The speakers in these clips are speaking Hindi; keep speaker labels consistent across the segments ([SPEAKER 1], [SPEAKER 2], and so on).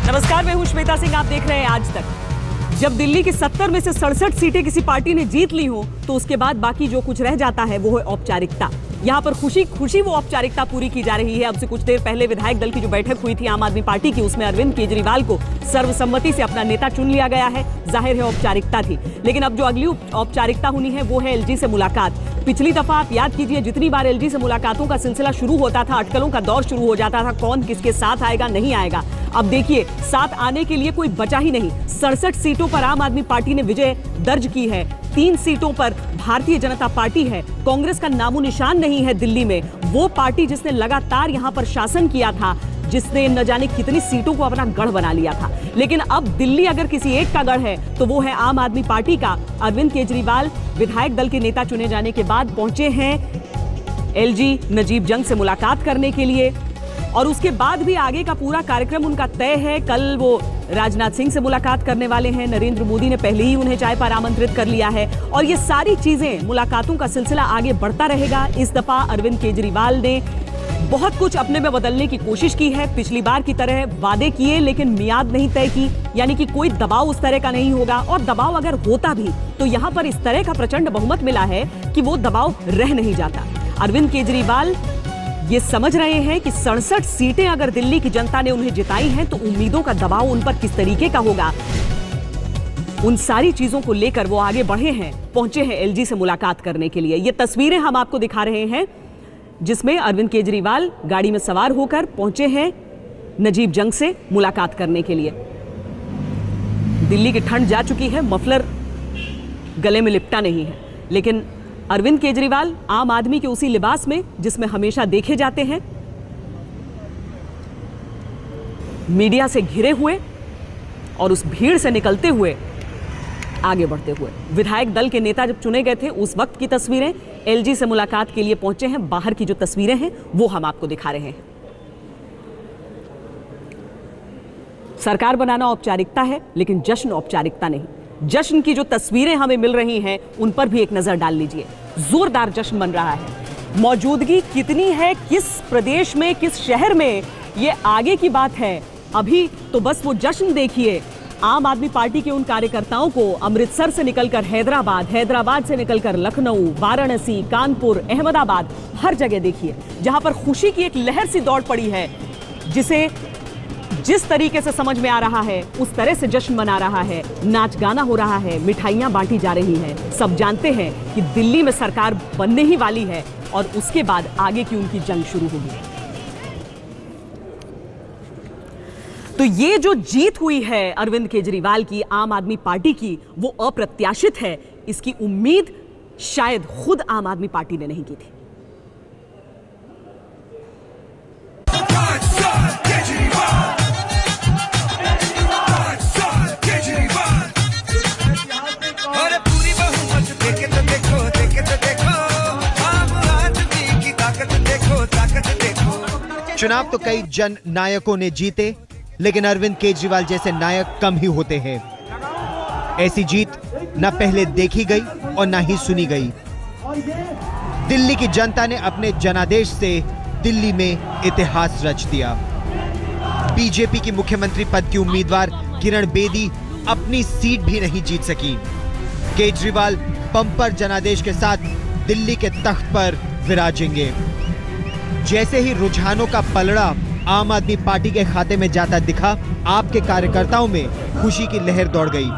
[SPEAKER 1] नमस्कार, मैं हूं श्वेता सिंह। आप देख रहे हैं आज तक। जब दिल्ली की 70 में से 67 सीटें किसी पार्टी ने जीत ली हो तो उसके बाद बाकी जो कुछ रह जाता है वो है औपचारिकता। यहाँ पर खुशी खुशी वो औपचारिकता पूरी की जा रही है। अब से कुछ देर पहले विधायक दल की जो बैठक हुई थी आम आदमी पार्टी की, उसमें अरविंद केजरीवाल को सर्वसम्मति से अपना नेता चुन लिया गया है। जाहिर है औपचारिकता थी, लेकिन अब जो अगली औपचारिकता होनी है वो है एलजी से मुलाकात। पिछली दफा आप याद कीजिए, जितनी बार एलजी से मुलाकातों का सिलसिला शुरू होता था, अटकलों का दौर शुरू हो जाता था, कौन किसके साथ आएगा नहीं आएगा। अब देखिए, साथ आने के लिए कोई बचा ही नहीं। 67 सीटों पर आम आदमी पार्टी ने विजय दर्ज की है। 3 सीटों पर भारतीय जनता पार्टी है। कांग्रेस का नामो निशान नहीं है दिल्ली में। वो पार्टी जिसने लगातार यहां पर शासन किया था, जिसने न जाने कितनी सीटों को अपना गढ़ बना लिया था। लेकिन अब दिल्ली अगर किसी एक का गढ़ है तो वो है आम आदमी पार्टी का। अरविंद केजरीवाल विधायक दल के नेता चुने जाने के बाद पहुंचे हैं एलजी नजीब जंग से मुलाकात करने के लिए, और उसके बाद भी आगे का पूरा कार्यक्रम उनका तय है। कल वो राजनाथ सिंह से मुलाकात करने वाले हैं। नरेंद्र मोदी ने पहले ही उन्हें चाय पर आमंत्रित कर लिया है, और ये सारी चीजें, मुलाकातों का सिलसिला आगे बढ़ता रहेगा। इस दफा अरविंद केजरीवाल ने बहुत कुछ अपने में बदलने की कोशिश की है। पिछली बार की तरह वादे किए लेकिन मियाद नहीं तय की, यानी कि कोई दबाव उस तरह का नहीं होगा, और दबाव अगर होता भी तो यहां पर इस तरह का प्रचंड बहुमत मिला है कि वो दबाव रह नहीं जाता। अरविंद केजरीवाल ये समझ रहे हैं कि 67 सीटें अगर दिल्ली की जनता ने उन्हें जिताई हैं तो उम्मीदों का दबाव उन पर किस तरीके का होगा। उन सारी चीजों को लेकर वो आगे बढ़े हैं, पहुंचे हैं एलजी से मुलाकात करने के लिए। ये तस्वीरें हम आपको दिखा रहे हैं जिसमें अरविंद केजरीवाल गाड़ी में सवार होकर पहुंचे हैं नजीब जंग से मुलाकात करने के लिए। दिल्ली की ठंड जा चुकी है, मफलर गले में लिपटा नहीं है, लेकिन अरविंद केजरीवाल आम आदमी के उसी लिबास में जिसमें हमेशा देखे जाते हैं, मीडिया से घिरे हुए और उस भीड़ से निकलते हुए आगे बढ़ते हुए। विधायक दल के नेता जब चुने गए थे उस वक्त की तस्वीरें, एलजी से मुलाकात के लिए पहुंचे हैं, बाहर की जो तस्वीरें हैं वो हम आपको दिखा रहे हैं। सरकार बनाना औपचारिकता है लेकिन जश्न औपचारिकता नहीं। जश्न की जो तस्वीरें हमें मिल रही हैं उन पर भी एक नजर डाल लीजिए। जोरदार जश्न बन रहा है। मौजूदगी कितनी है किस प्रदेश में, किस शहर में, ये आगे की बात है। अभी तो बस वो जश्न देखिए। आम आदमी पार्टी के उन कार्यकर्ताओं को अमृतसर से निकलकर हैदराबाद, हैदराबाद से निकलकर लखनऊ, वाराणसी, कानपुर, अहमदाबाद, हर जगह देखिए जहां पर खुशी की एक लहर सी दौड़ पड़ी है, जिसे जिस तरीके से समझ में आ रहा है उस तरह से जश्न मना रहा है। नाच गाना हो रहा है, मिठाइयां बांटी जा रही हैं। सब जानते हैं कि दिल्ली में सरकार बनने ही वाली है और उसके बाद आगे की उनकी जंग शुरू होगी। तो ये जो जीत हुई है अरविंद केजरीवाल की, आम आदमी पार्टी की, वो अप्रत्याशित है। इसकी उम्मीद शायद खुद आम आदमी पार्टी ने नहीं की थी।
[SPEAKER 2] चुनाव तो कई जन नायकों ने जीते, लेकिन अरविंद केजरीवाल जैसे नायक कम ही होते हैं। ऐसी जीत न पहले देखी गई और न ही सुनी गई। दिल्ली की जनता ने अपने जनादेश से दिल्ली में इतिहास रच दिया। बीजेपी की मुख्यमंत्री पद की उम्मीदवार किरण बेदी अपनी सीट भी नहीं जीत सकी। केजरीवाल बम्पर जनादेश के साथ दिल्ली के तख्त पर विराजेंगे। जैसे ही रुझानों का पलड़ा आम आदमी पार्टी के खाते में जाता दिखा, आपके कार्यकर्ताओं में खुशी की लहर दौड़ गई।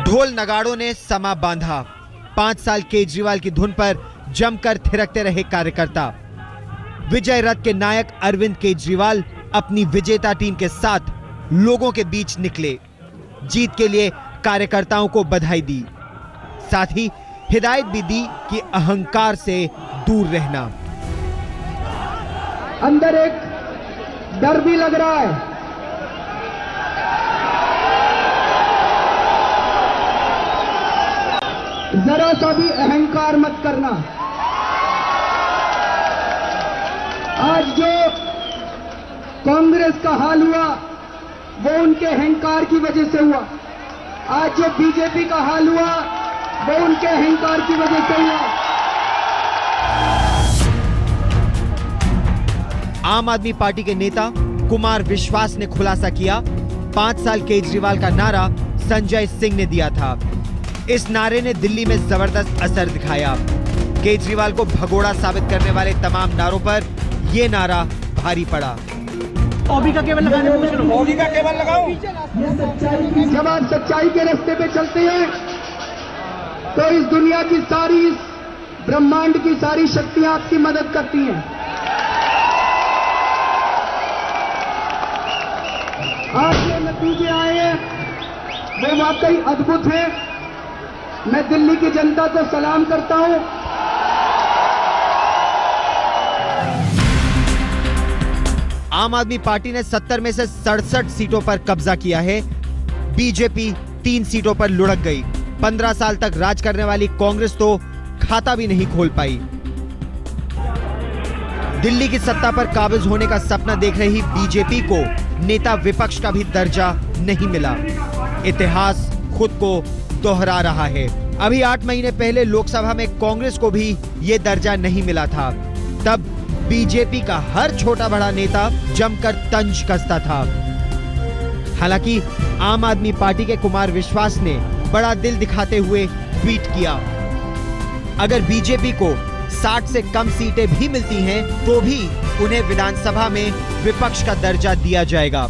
[SPEAKER 2] ढोल नगाड़ों ने समा बांधा। 5 साल केजरीवाल की धुन पर जमकर थिरकते रहे कार्यकर्ता। विजय रथ के नायक अरविंद केजरीवाल अपनी विजेता टीम के साथ लोगों के बीच निकले। जीत के लिए कार्यकर्ताओं को बधाई दी, साथ ही हिदायत भी दी कि अहंकार से दूर रहना।
[SPEAKER 3] अंदर एक डर भी लग रहा है। जरा सा भी अहंकार मत करना। आज जो कांग्रेस का हाल हुआ वो उनके अहंकार की वजह से हुआ। आज जो बीजेपी का हाल हुआ वो उनके अहंकार की वजह से हुआ।
[SPEAKER 2] आम आदमी पार्टी के नेता कुमार विश्वास ने खुलासा किया, 5 साल केजरीवाल का नारा संजय सिंह ने दिया था। इस नारे ने दिल्ली में जबरदस्त असर दिखाया। केजरीवाल को भगोड़ा साबित करने वाले तमाम नारों पर यह नारा भारी पड़ा।
[SPEAKER 3] ओबी का केवल लगाने में मुश्किल, ओबी का केवल लगाओ। जब आप सच्चाई के रास्ते पे चलते हैं तो इस दुनिया की सारी, इस ब्रह्मांड की सारी शक्तियां आपकी मदद करती हैं। आज जो नतीजे आए हैं वो वाकई अद्भुत है। मैं दिल्ली की जनता को सलाम करता हूं।
[SPEAKER 2] आम आदमी पार्टी ने 70 में से 67 सीटों पर कब्जा किया है। बीजेपी 3 सीटों पर लुढ़क गई। 15 साल तक राज करने वाली कांग्रेस तो खाता भी नहीं खोल पाई। दिल्ली की सत्ता पर काबिज होने का सपना देख रही बीजेपी को नेता विपक्ष का भी दर्जा नहीं मिला। इतिहास खुद को दोहरा रहा है। अभी 8 महीने पहले लोकसभा में कांग्रेस को भी यह दर्जा नहीं मिला था। तब बीजेपी का हर छोटा बड़ा नेता जमकर तंज कसता था। हालांकि आम आदमी पार्टी के कुमार विश्वास ने बड़ा दिल दिखाते हुए ट्वीट किया, अगर बीजेपी को 60 से कम सीटें भी मिलती हैं तो भी उन्हें विधानसभा में विपक्ष का दर्जा दिया जाएगा।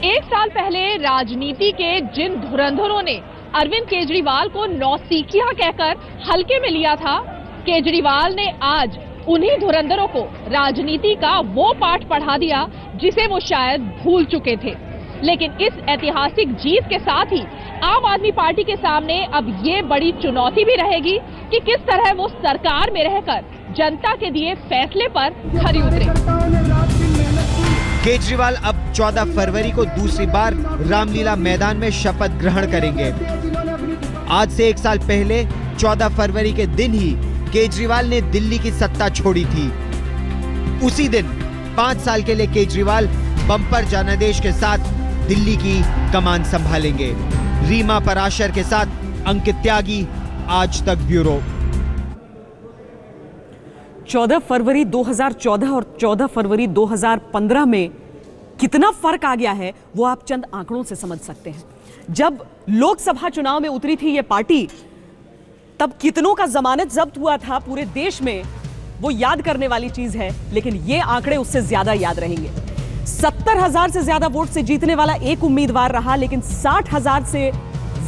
[SPEAKER 4] 1 साल पहले राजनीति के जिन धुरंधरों ने अरविंद केजरीवाल को नौसिखिया कहकर हल्के में लिया था, केजरीवाल ने आज उन्हीं धुरंधरों को राजनीति का वो पाठ पढ़ा दिया जिसे वो शायद भूल चुके थे। लेकिन इस ऐतिहासिक जीत के साथ ही आम आदमी पार्टी के सामने अब ये बड़ी चुनौती भी रहेगी कि किस तरह वो सरकार में रहकर जनता के दिए फैसले पर खरी उतरे।
[SPEAKER 2] केजरीवाल अब 14 फरवरी को दूसरी बार रामलीला मैदान में शपथ ग्रहण करेंगे। आज से 1 साल पहले 14 फरवरी के दिन ही केजरीवाल ने दिल्ली की सत्ता छोड़ी थी। उसी दिन 5 साल के लिए केजरीवाल बम्पर जनादेश के साथ दिल्ली की कमान संभालेंगे। रीमा पराशर के साथ अंकित त्यागी, आज तक ब्यूरो।
[SPEAKER 1] 14 फरवरी 2014 और 14 फरवरी 2015 में कितना फर्क आ गया है वो आप चंद आंकड़ों से समझ सकते हैं। जब लोकसभा चुनाव में उतरी थी ये पार्टी, तब कितनों का जमानत जब्त हुआ था पूरे देश में, वो याद करने वाली चीज है। लेकिन ये आंकड़े उससे ज्यादा याद रहेंगे। 70,000 से ज्यादा वोट से जीतने वाला एक उम्मीदवार रहा, लेकिन 60,000 से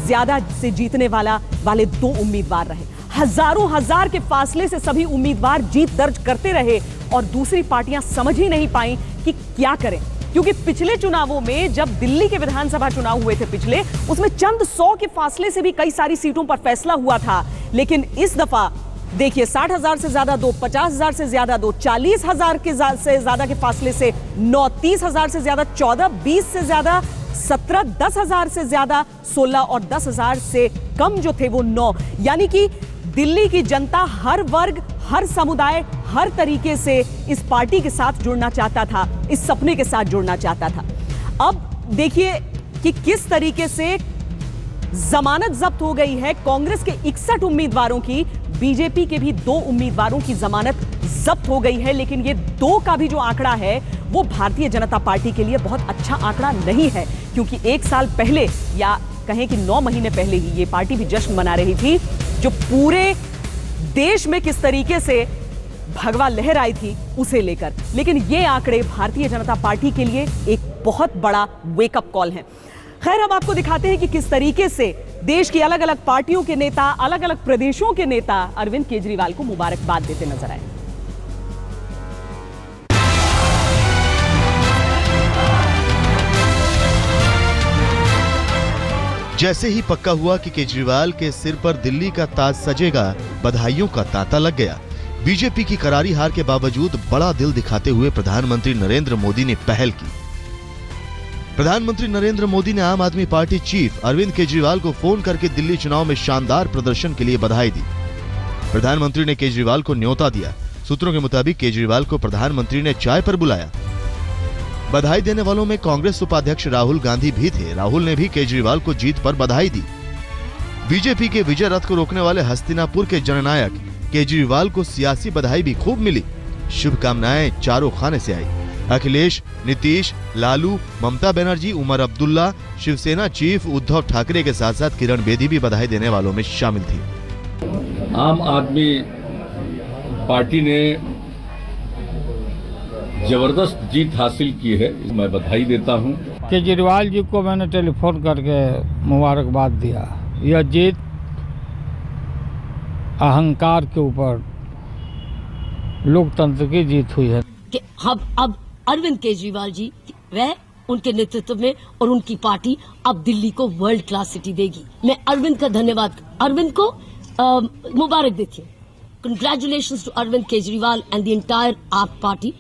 [SPEAKER 1] ज्यादा से जीतने वाले 2 उम्मीदवार रहे। हजारों हजार के फासले से सभी उम्मीदवार जीत दर्ज करते रहे और दूसरी पार्टियां समझ ही नहीं पाई कि क्या करें। क्योंकि पिछले चुनावों में जब दिल्ली के विधानसभा चुनाव हुए थे पिछले, उसमें चंद 100 के फासले से भी कई सारी सीटों पर फैसला हुआ था। लेकिन इस दफा देखिए 60,000 से ज्यादा 2, 50,000 से ज्यादा 2, 40,000 से ज्यादा के फासले से 9, 30,000 से ज्यादा 14, 20 से ज्यादा 17, 10,000 से ज्यादा 16 और 10,000 से कम जो थे वो 9। यानी कि दिल्ली की जनता हर वर्ग, हर समुदाय, हर तरीके से इस पार्टी के साथ जुड़ना चाहता था, इस सपने के साथ जुड़ना चाहता था। अब देखिए कि किस तरीके से जमानत जब्त हो गई है कांग्रेस के 61 उम्मीदवारों की, बीजेपी के भी 2 उम्मीदवारों की जमानत जब्त हो गई है। लेकिन ये 2 का भी जो आंकड़ा है वो भारतीय जनता पार्टी के लिए बहुत अच्छा आंकड़ा नहीं है, क्योंकि 1 साल पहले या कहें कि 9 महीने पहले ही ये पार्टी भी जश्न मना रही थी, जो पूरे देश में किस तरीके से भगवा लहर आई थी उसे लेकर। लेकिन ये आंकड़े भारतीय जनता पार्टी के लिए एक बहुत बड़ा वेकअप कॉल है। खैर, हम आपको दिखाते हैं कि किस तरीके से देश की अलग अलग पार्टियों के नेता, अलग अलग प्रदेशों के नेता अरविंद केजरीवाल को मुबारकबाद देते नजर आए।
[SPEAKER 5] जैसे ही पक्का हुआ कि केजरीवाल के सिर पर दिल्ली का ताज सजेगा, बधाइयों का तांता लग गया। बीजेपी की करारी हार के बावजूद बड़ा दिल दिखाते हुए प्रधानमंत्री नरेंद्र मोदी ने पहल की। प्रधानमंत्री नरेंद्र मोदी ने आम आदमी पार्टी चीफ अरविंद केजरीवाल को फोन करके दिल्ली चुनाव में शानदार प्रदर्शन के लिए बधाई दी। प्रधानमंत्री ने केजरीवाल को न्योता दिया। सूत्रों के मुताबिक केजरीवाल को प्रधानमंत्री ने चाय पर बुलाया। बधाई देने वालों में कांग्रेस उपाध्यक्ष राहुल गांधी भी थे। राहुल ने भी केजरीवाल को जीत पर बधाई दी। बीजेपी के विजय रथ को रोकने वाले हस्तिनापुर के जननायक केजरीवाल को सियासी बधाई भी खूब मिली। शुभकामनाएं चारों खाने से आई। अखिलेश, नीतीश, लालू, ममता बनर्जी, उमर अब्दुल्ला, शिवसेना चीफ उद्धव ठाकरे के साथ साथ किरण बेदी भी बधाई देने वालों में शामिल थी।
[SPEAKER 6] आम आदमी पार्टी ने जबरदस्त जीत हासिल की है, मैं बधाई देता हूं।
[SPEAKER 7] केजरीवाल जी को मैंने टेलीफोन करके मुबारकबाद दिया। यह जीत अहंकार के ऊपर लोकतंत्र की जीत हुई है
[SPEAKER 8] कि अब अरविंद केजरीवाल जी वह उनके नेतृत्व में और उनकी पार्टी अब दिल्ली को वर्ल्ड क्लास सिटी देगी। मैं अरविंद का धन्यवाद, अरविंद को मुबारक देती हूँ। Congratulations to Arvind Kejriwal and the entire AAP party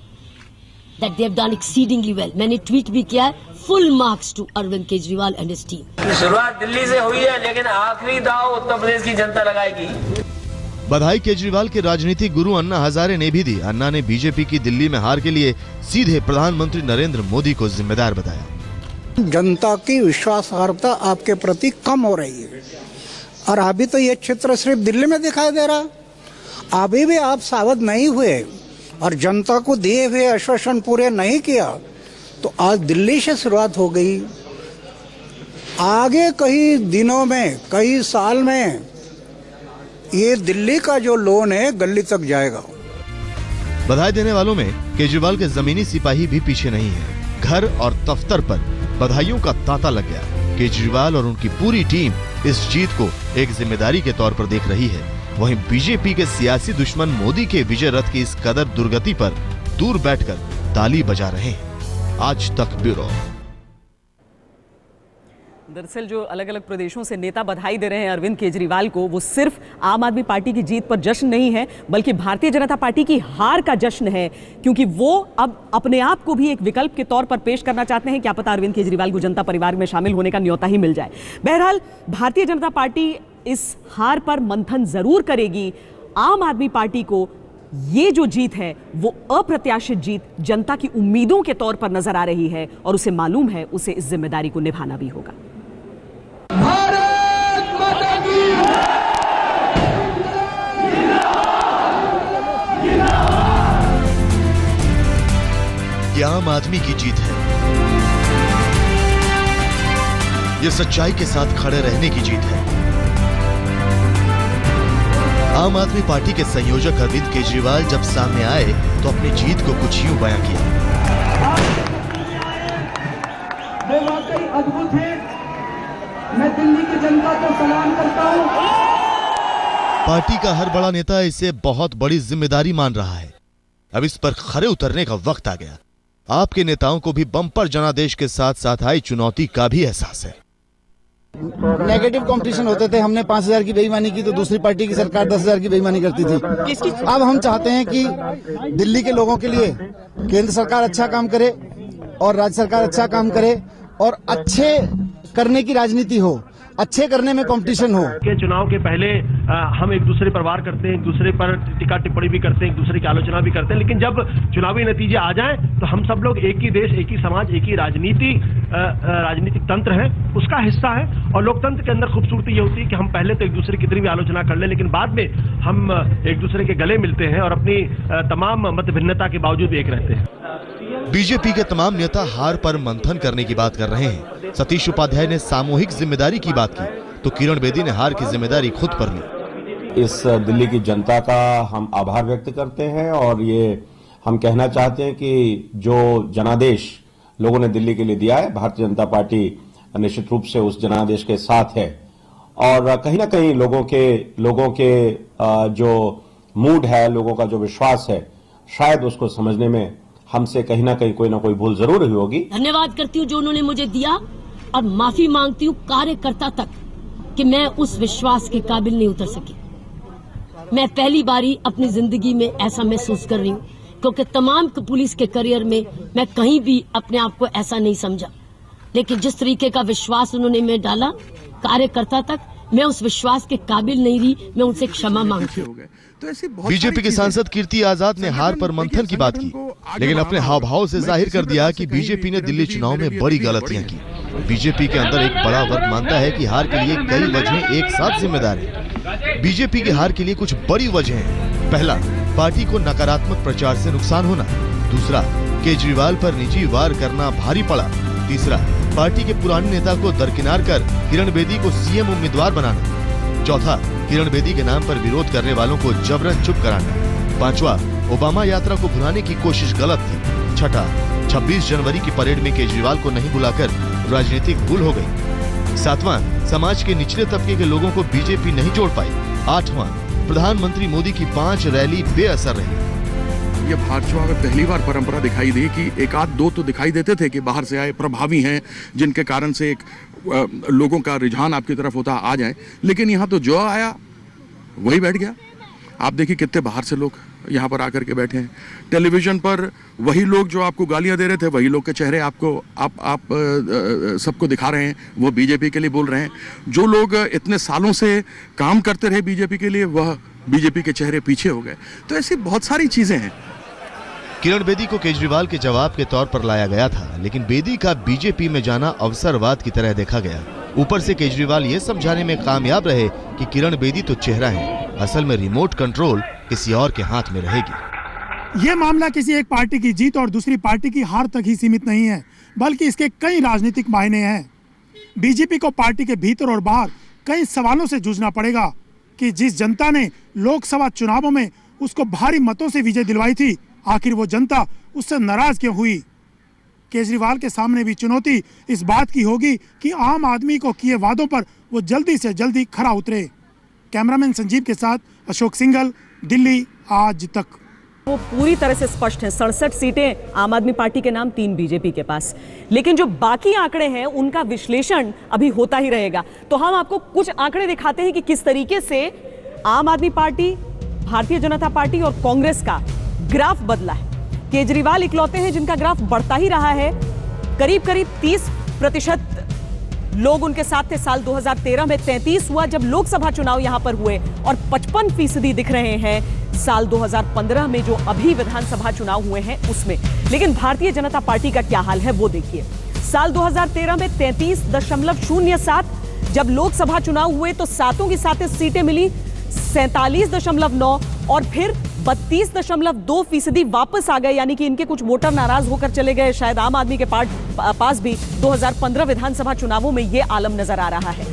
[SPEAKER 8] that they have done exceedingly well. मैंने ट्वीट भी किया है, full marks to Arvind Kejriwal and his team.
[SPEAKER 9] शुरुआत दिल्ली से हुई है, लेकिन आखिरी दाव उत्तर प्रदेश की जनता लगाएगी।
[SPEAKER 5] बधाई केजरीवाल के राजनीतिक गुरु अन्ना हजारे ने भी दी। अन्ना ने बीजेपी की दिल्ली में हार के लिए सीधे प्रधानमंत्री नरेंद्र मोदी को जिम्मेदार बताया।
[SPEAKER 10] जनता की विश्वासार्हता आपके प्रति कम हो रही है और अभी तो ये चित्र सिर्फ दिल्ली में दिखाई दे रहा। अभी भी आप सावध नहीं हुए और जनता को दिए हुए आश्वासन पूरे नहीं किया तो आज दिल्ली से शुरुआत हो गई। आगे कई दिनों में, कई साल में ये दिल्ली का जो लोन है गली तक जाएगा।
[SPEAKER 5] बधाई देने वालों में केजरीवाल के जमीनी सिपाही भी पीछे नहीं है। घर और दफ्तर पर बधाइयों का तांता लग गया। केजरीवाल और उनकी पूरी टीम इस जीत को एक जिम्मेदारी के तौर पर देख रही है। वहीं बीजेपी के सियासी दुश्मन मोदी के विजय रथ की इस कदर दुर्गति पर दूर बैठकर ताली बजा रहे हैं। आज तक ब्यूरो।
[SPEAKER 1] दरअसल जो अलग अलग प्रदेशों से नेता बधाई दे रहे हैं अरविंद केजरीवाल को, वो सिर्फ आम आदमी पार्टी की जीत पर जश्न नहीं है, बल्कि भारतीय जनता पार्टी की हार का जश्न है, क्योंकि वो अब अपने आप को भी एक विकल्प के तौर पर पेश करना चाहते हैं। क्या पता अरविंद केजरीवाल को जनता परिवार में शामिल होने का न्योता ही मिल जाए। बहरहाल भारतीय जनता पार्टी इस हार पर मंथन जरूर करेगी। आम आदमी पार्टी को ये जो जीत है वो अप्रत्याशित जीत जनता की उम्मीदों के तौर पर नजर आ रही है और उसे मालूम है उसे इस जिम्मेदारी को निभाना भी होगा।
[SPEAKER 3] भारत माता की
[SPEAKER 5] ये आम आदमी की जीत है। ये सच्चाई के साथ खड़े रहने की जीत है। आम आदमी पार्टी के संयोजक अरविंद केजरीवाल जब सामने आए तो अपनी जीत को कुछ यूं बयां किया।
[SPEAKER 3] वो वाकई अद्भुत है। मैं दिल्ली की जनता को सलाम करता हूं।
[SPEAKER 5] पार्टी का हर बड़ा नेता इसे बहुत बड़ी जिम्मेदारी मान रहा है। अब इस पर खरे उतरने का वक्त आ गया। आपके नेताओं को भी बम्पर जनादेश के साथ साथ आई चुनौती का भी एहसास है।
[SPEAKER 10] नेगेटिव कंपटीशन होते थे। हमने 5,000 की बेईमानी की तो दूसरी पार्टी की सरकार 10,000 की बेईमानी करती थी। अब हम चाहते हैं कि दिल्ली के लोगों के लिए केंद्र सरकार अच्छा काम करे और राज्य सरकार अच्छा काम करे और अच्छे करने की राजनीति हो, अच्छे करने में कंपटीशन हो।
[SPEAKER 11] के चुनाव के पहले हम एक दूसरे पर वार करते हैं, एक दूसरे पर टीका टिप्पणी भी करते हैं, एक दूसरे की आलोचना भी करते हैं, लेकिन जब चुनावी नतीजे आ जाएं तो हम सब लोग एक ही देश, एक ही समाज, एक ही राजनीतिक तंत्र है, उसका हिस्सा है। और लोकतंत्र के अंदर खूबसूरती ये होती है कि हम पहले तो एक दूसरे की कितनी भी आलोचना कर लें, लेकिन बाद में हम एक दूसरे के गले मिलते हैं और अपनी तमाम मत भिन्नता के बावजूद एक रहते हैं।
[SPEAKER 5] बीजेपी के तमाम नेता हार पर मंथन करने की बात कर रहे हैं। सतीश उपाध्याय ने सामूहिक जिम्मेदारी की बात की तो किरण बेदी ने हार की जिम्मेदारी खुद पर ली।
[SPEAKER 12] इस दिल्ली की जनता का हम आभार व्यक्त करते हैं और ये हम कहना चाहते हैं कि जो जनादेश लोगों ने दिल्ली के लिए दिया है, भारतीय जनता पार्टी निश्चित रूप से उस जनादेश के साथ है और कहीं ना कहीं लोगों के जो मूड है, लोगों का जो विश्वास है, शायद उसको समझने में हमसे कहीं ना कहीं कोई ना कोई भूल जरूर हुई होगी।
[SPEAKER 8] धन्यवाद करती हूँ जो उन्होंने मुझे दिया और माफी मांगती हूँ कार्यकर्ता तक कि मैं उस विश्वास के काबिल नहीं उतर सकी। मैं पहली बारी अपनी जिंदगी में ऐसा महसूस कर रही हूँ, क्योंकि तमाम पुलिस के करियर में मैं कहीं भी अपने आप को ऐसा नहीं समझा, लेकिन जिस तरीके का विश्वास उन्होंने में डाला कार्यकर्ता तक, मैं उस विश्वास के काबिल नहीं रही। मैं उनसे क्षमा मांगती हूँ।
[SPEAKER 5] बीजेपी के सांसद कीर्ति आजाद ने हार पर मंथन की बात की, लेकिन अपने हाव भाव से जाहिर कर दिया कि बीजेपी ने दिल्ली चुनाव में बड़ी गलतियां की। बीजेपी के अंदर एक बड़ा वर्ग मानता है कि हार के लिए कई वजहें एक साथ जिम्मेदार हैं। बीजेपी की हार के लिए कुछ बड़ी वजहें हैं। पहला, पार्टी को नकारात्मक प्रचार से नुकसान होना। दूसरा, केजरीवाल पर निजी वार करना भारी पड़ा। तीसरा, पार्टी के पुराने नेता को दरकिनार कर किरण बेदी को सीएम उम्मीदवार बनाना। चौथा, किरण बेदी के नाम पर विरोध करने वालों को जबरन चुप कराना। पांचवा, ओबामा यात्रा को भुलाने की कोशिश गलत थी। छठा, 26 जनवरी की परेड में केजरीवाल को नहीं बुलाकर राजनीतिक भूल हो गई। सातवां, समाज के निचले तबके के लोगों को बीजेपी नहीं जोड़ पाई। आठवां, प्रधानमंत्री मोदी की 5 रैली बेअसर रही।
[SPEAKER 13] ये भाजपा में पहली बार परंपरा दिखाई दी कि एक आध दो तो दिखाई देते थे कि बाहर से आए प्रभावी हैं, जिनके कारण से एक लोगों का रुझान आपकी तरफ होता आ जाए, लेकिन यहाँ तो जो आया वही बैठ गया। आप देखिए कितने बाहर से लोग यहाँ पर आकर के बैठे हैं। टेलीविजन पर वही लोग जो आपको गालियां दे रहे थे, वही लोग के चेहरे आपको आप सबको दिखा रहे हैं, वो बीजेपी के लिए बोल रहे हैं। जो लोग इतने सालों से काम करते रहे बीजेपी के लिए, वह बीजेपी के चेहरे पीछे हो गए। तो ऐसी बहुत सारी चीजें हैं।
[SPEAKER 5] किरण बेदी को केजरीवाल के जवाब के तौर पर लाया गया था, लेकिन बेदी का बीजेपी में जाना अवसरवाद की तरह देखा गया। ऊपर से केजरीवाल ये समझाने में कामयाब रहे कि किरण बेदी तो चेहरा है, असल में रिमोट कंट्रोल किसी और के हाथ में रहेगी।
[SPEAKER 14] ये मामला किसी एक पार्टी की जीत और दूसरी पार्टी की हार तक ही सीमित नहीं है, बल्कि इसके कई राजनीतिक मायने हैं। बीजेपी को पार्टी के भीतर और बाहर कई सवालों से जूझना पड़ेगा कि जिस जनता ने लोकसभा चुनावों में उसको भारी मतों से विजय दिलवाई थी, आखिर वो जनता उससे नाराज क्यों हुई। केजरीवाल के सामने भी चुनौती इस बात की होगी कि आम आदमी को किए वादों पर वो जल्दी से जल्दी खरा उतरे। कैमरामैन संजीव के साथ अशोक सिंघल, दिल्ली आज तक।
[SPEAKER 1] वो पूरी तरह से स्पष्ट है, 67 सीटें आम आदमी पार्टी के नाम, 3 बीजेपी के पास। लेकिन जो बाकी आंकड़े हैं उनका विश्लेषण अभी होता ही रहेगा। तो हम आपको कुछ आंकड़े दिखाते हैं कि किस तरीके से आम आदमी पार्टी, भारतीय जनता पार्टी और कांग्रेस का ग्राफ बदला है। केजरीवाल इकलौते हैं जिनका ग्राफ बढ़ता ही रहा है। करीब करीब 30% लोग उनके साथ थे। साल 2013 में 33 हुआ जब लोकसभा चुनाव यहां पर हुए, और 55% दिख रहे हैं साल 2015 में जो अभी विधानसभा चुनाव हुए हैं उसमें। लेकिन भारतीय जनता पार्टी का क्या हाल है वो देखिए। साल 2013 में 33.07, जब लोकसभा चुनाव हुए तो सातों की सातों सीटें मिली 47.9, और फिर 32.2% वापस आ गए, यानी कि इनके कुछ वोटर नाराज होकर चले गए। शायद आम आदमी के पास भी 2015 विधानसभा चुनावों में यह आलम नजर आ रहा है।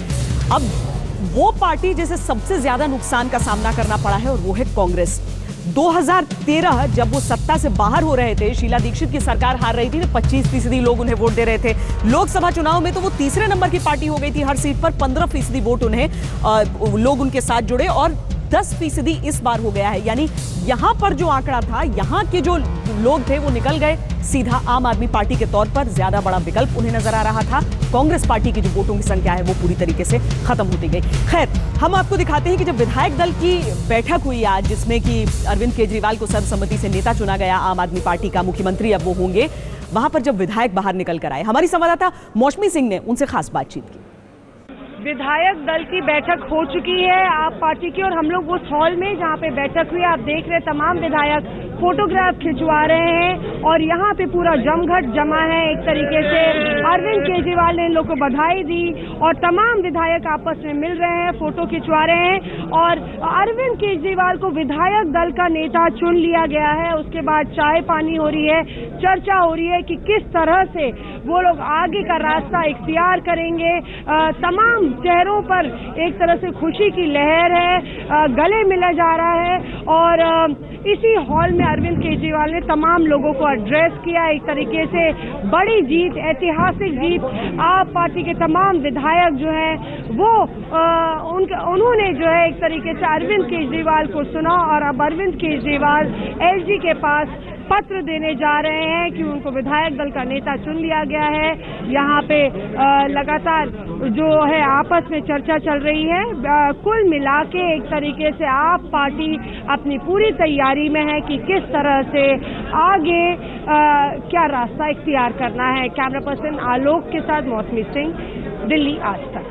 [SPEAKER 1] अब वो पार्टी जिसे सबसे ज्यादा नुकसान का सामना करना पड़ा है और वो है कांग्रेस। 2013 जब वो सत्ता से बाहर हो रहे थे, शीला दीक्षित की सरकार हार रही थी, तो 25% लोग उन्हें वोट दे रहे थे। लोकसभा चुनाव में तो वो तीसरे नंबर की पार्टी हो गई थी, हर सीट पर 15% वोट उन्हें लोग उनके साथ जुड़े, और 10% इस बार हो गया है। यानी यहां पर जो आंकड़ा था, यहां के जो लोग थे वो निकल गए, सीधा आम आदमी पार्टी के तौर पर ज्यादा बड़ा विकल्प उन्हें नजर आ रहा था। कांग्रेस पार्टी की जो वोटों की संख्या है वो पूरी तरीके से खत्म होती गई। खैर, हम आपको दिखाते हैं कि जब विधायक दल की बैठक हुई आज, जिसमें कि अरविंद केजरीवाल को सर्वसम्मति से नेता चुना गया, आम आदमी पार्टी का मुख्यमंत्री अब वो होंगे, वहां पर जब विधायक बाहर निकल कर आए, हमारी संवाददाता मौसमी सिंह ने उनसे खास बातचीत की।
[SPEAKER 15] विधायक दल की बैठक हो चुकी है आप पार्टी की, और हम लोग उस हॉल में जहां पे बैठक हुई, आप देख रहे तमाम विधायक फोटोग्राफ खिंचवा रहे हैं, और यहाँ पे पूरा जमघट जमा है। एक तरीके से अरविंद केजरीवाल ने इन लोगों को बधाई दी, और तमाम विधायक आपस में मिल रहे हैं, फोटो खिंचवा रहे हैं, और अरविंद केजरीवाल को विधायक दल का नेता चुन लिया गया है। उसके बाद चाय पानी हो रही है, चर्चा हो रही है कि किस तरह से वो लोग आगे का रास्ता इख्तियार करेंगे। तमाम चेहरों पर एक तरह से खुशी की लहर है, गले मिला जा रहा है, और इसी हॉल में अरविंद केजरीवाल ने तमाम लोगों को एड्रेस किया। एक तरीके से बड़ी जीत, ऐतिहासिक जीत। आप पार्टी के तमाम विधायक जो हैं वो उन्होंने जो है एक तरीके से अरविंद केजरीवाल को सुना, और अब अरविंद केजरीवाल एलजी के पास पत्र देने जा रहे हैं कि उनको विधायक दल का नेता चुन लिया गया है। यहाँ पे लगातार जो है आपस में चर्चा चल रही है। कुल मिला के एक तरीके से आप पार्टी अपनी पूरी तैयारी में है कि किस तरह से आगे क्या रास्ता इख्तियार करना है। कैमरा पर्सन आलोक के साथ मौसमी सिंह, दिल्ली आज तक।